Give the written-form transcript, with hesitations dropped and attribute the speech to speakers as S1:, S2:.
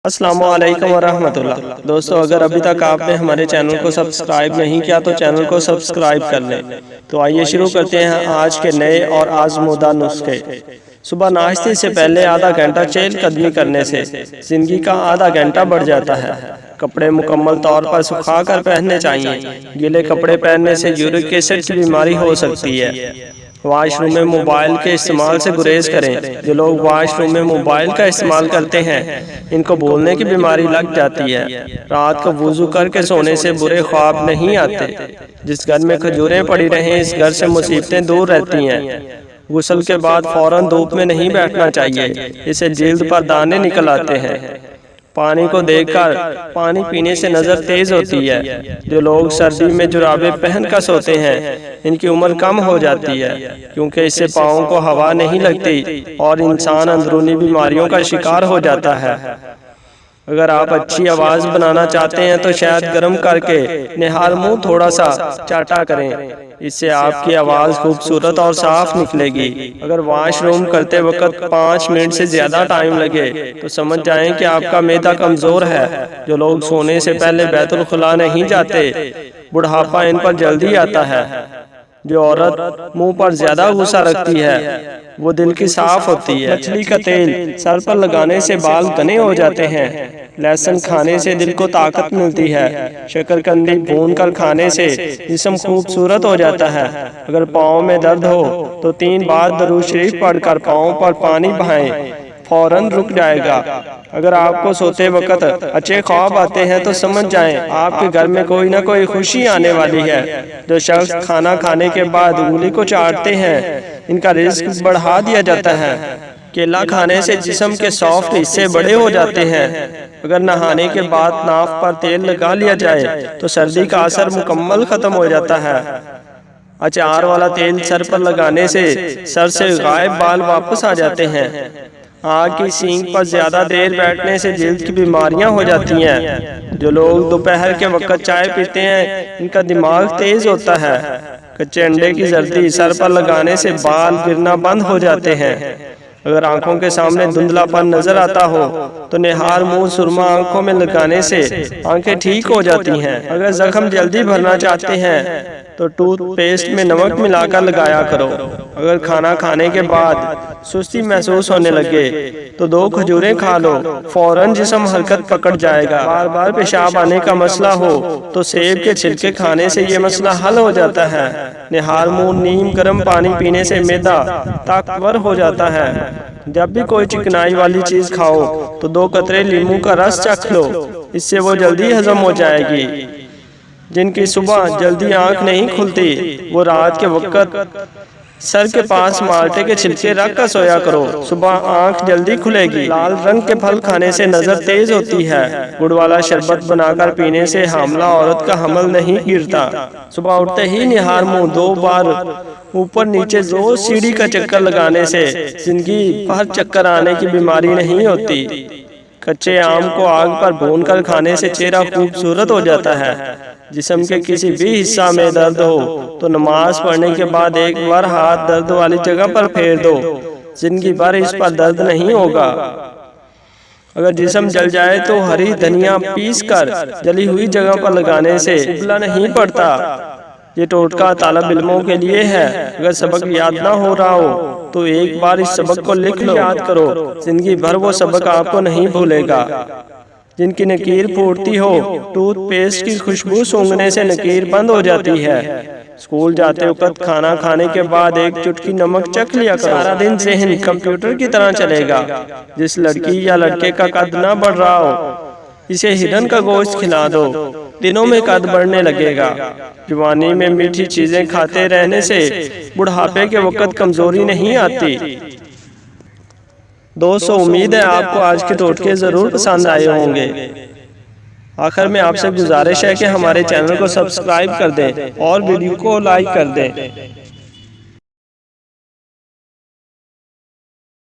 S1: السلام علیکم ورحمۃ اللہ۔ دوستو، اگر ابھی تک آپ نے ہمارے چینل کو سبسکرائب نہیں کیا تو چینل کو سبسکرائب کر لیں۔ تو آئیے شروع کرتے ہیں آج کے نئے اور آزمودہ نسخے۔ صبح ناشتے سے پہلے آدھا گھنٹہ چہل قدمی کرنے سے زندگی کا آدھا گھنٹہ بڑھ جاتا ہے۔ کپڑے مکمل طور پر سکھا کر پہننے چاہیے۔ گیلے کپڑے پہننے سے یورک ایسڈ کی بیماری ہو سکتی ہے۔ واش روم میں موبائل کے استعمال سے گریز کریں۔ جو لوگ واش روم میں موبائل کا استعمال کرتے ہیں ان کو بھولنے کی بیماری لگ جاتی ہے۔ رات کو وضو کر کے سونے سے برے خواب نہیں آتے۔ جس گھر میں کھجوریں پڑی رہیں اس گھر سے مصیبتیں دور رہتی ہیں۔ غسل کے بعد فوراً دھوپ میں نہیں بیٹھنا چاہیے، اس سے جلد پر دانے نکل آتے ہیں۔ پانی کو دیکھ کر پانی پینے سے نظر تیز ہوتی ہے۔ جو لوگ سردی میں جرابیں پہن کر سوتے ہیں ان کی عمر کم ہو جاتی ہے، کیونکہ اس سے پاؤں کو ہوا نہیں لگتی اور انسان اندرونی بیماریوں کا شکار ہو جاتا ہے۔ اگر آپ اچھی آواز بنانا چاہتے ہیں تو شہد گرم کر کے نہار منہ تھوڑا سا چاٹا کریں، اس سے آپ کی آواز خوبصورت اور صاف نکلے گی۔ اگر واش روم کرتے وقت 5 منٹ سے زیادہ ٹائم لگے تو سمجھ جائیں کہ آپ کا معدہ کمزور ہے۔ جو لوگ سونے سے پہلے بیت الخلاء نہیں جاتے بڑھاپا ان پر جلدی آتا ہے۔ جو عورت منہ پر زیادہ غصہ رکھتی ہے وہ دل کی صاف ہوتی ہے۔ مچھلی کا تیل سر پر لگانے سے بال گھنے ہو جاتے ہیں۔ لہسن کھانے سے دل کو طاقت ملتی ہے۔ شکرکندی بھون کر کھانے سے جسم خوبصورت ہو جاتا ہے۔ اگر پاؤں میں درد ہو تو 3 بار درود شریف پڑھ کر پاؤں پر پانی بہائیں، فوراً رک جائے گا۔ اگر آپ کو سوتے وقت اچھے خواب آتے ہیں تو سمجھ جائیں آپ کے گھر میں کوئی نہ کوئی خوشی آنے والی ہے۔ جو شخص کھانا کھانے کے بعد انگلی کو چاٹتے ہیں ان کا رزق بڑھا دیا جاتا ہے۔ کیلا کھانے سے جسم کے سافٹ حصے بڑے ہو جاتے ہیں۔ اگر نہانے کے بعد ناف پر تیل لگا لیا جائے تو سردی کا اثر مکمل ختم ہو جاتا ہے۔ اچار والا تیل سر پر لگانے سے سر سے غائب بال واپس آ جاتے ہیں۔ آگ کی سینک پر زیادہ دیر بیٹھنے سے جلد کی بیماریاں ہو جاتی ہیں۔ جو لوگ دوپہر کے وقت چائے پیتے ہیں ان کا دماغ تیز ہوتا ہے۔ کچے انڈے کی زردی سر پر لگانے سے بال گرنا بند ہو جاتے ہیں۔ اگر آنکھوں کے سامنے دھندلا پن نظر آتا ہو تو نہار منہ سرما آنکھوں میں لگانے سے آنکھیں ٹھیک ہو جاتی ہیں۔ اگر زخم جلدی بھرنا چاہتے ہیں تو ٹوتھ پیسٹ میں نمک ملا کر لگایا کرو۔ اگر کھانا کھانے کے بعد سستی محسوس ہونے لگے تو 2 کھجوریں کھا لو، فوراً جسم حرکت پکڑ جائے گا۔ بار بار پیشاب آنے کا مسئلہ ہو تو سیب کے چھلکے کھانے سے یہ مسئلہ حل ہو جاتا ہے۔ نہار منہ نیم گرم پانی پینے سے معدہ طاقتور ہو جاتا ہے۔ جب بھی کوئی چکنائی والی چیز کھاؤ تو 2 قطرے لیموں کا رس چکھ لو، اس سے وہ جلدی ہضم ہو جائے گی۔ جن کی صبح جلدی آنکھ نہیں کھلتی وہ رات کے وقت سر کے پاس مالٹے کے چھلکے رکھ کر سویا کرو، صبح آنکھ جلدی کھلے گی۔ لال رنگ کے پھل کھانے سے نظر تیز ہوتی ہے۔ گڑ والا شربت بنا کر پینے سے حاملہ عورت کا حمل نہیں گرتا۔ صبح اٹھتے ہی نہار منہ 2 بار اوپر نیچے روز سیڑھی کا چکر لگانے سے زندگی بھر چکر آنے کی بیماری نہیں ہوتی۔ کچے آم کو آگ پر بھون کر کھانے سے چہرہ خوبصورت ہو جاتا ہے۔ جسم کے کسی بھی حصہ میں درد ہو تو نماز پڑھنے کے بعد ایک بار ہاتھ درد والی جگہ پر پھیر دو، زندگی بھر اس پر درد نہیں ہوگا۔ اگر جسم جل جائے تو ہری دھنیا پیس کر جلی ہوئی جگہ پر لگانے سے ابلا نہیں پڑتا۔ یہ ٹوٹکا طالب علموں کے لیے ہے۔ اگر سبق یاد نہ ہو رہا ہو تو ایک بار اس سبق کو لکھ لو، یاد کرو، زندگی بھر وہ سبق آپ کو نہیں بھولے گا۔ جن کی نکیر پھوٹتی ہو ٹوتھ پیسٹ کی خوشبو سونگھنے سے نکیر بند ہو جاتی ہے۔ اسکول جاتے وقت کھانا کھانے کے بعد 1 چٹکی نمک چکھ لیا کرو، سارا دن ذہن کمپیوٹر کی طرح چلے گا۔ جس لڑکی یا لڑکے کا قد نہ بڑھ رہا ہو اسے ہرن کا گوشت کھلا دو، دنوں میں قد بڑھنے لگے گا۔ جوانی میں میٹھی چیزیں کھاتے رہنے سے بڑھاپے کے وقت کمزوری نہیں آتی۔ دوستو، امید ہے آپ کو آج کے ٹوٹکے ضرور پسند آئے ہوں گے۔ آخر میں آپ سے گزارش ہے کہ ہمارے چینل کو سبسکرائب کر دیں اور ویڈیو کو لائک کر دیں۔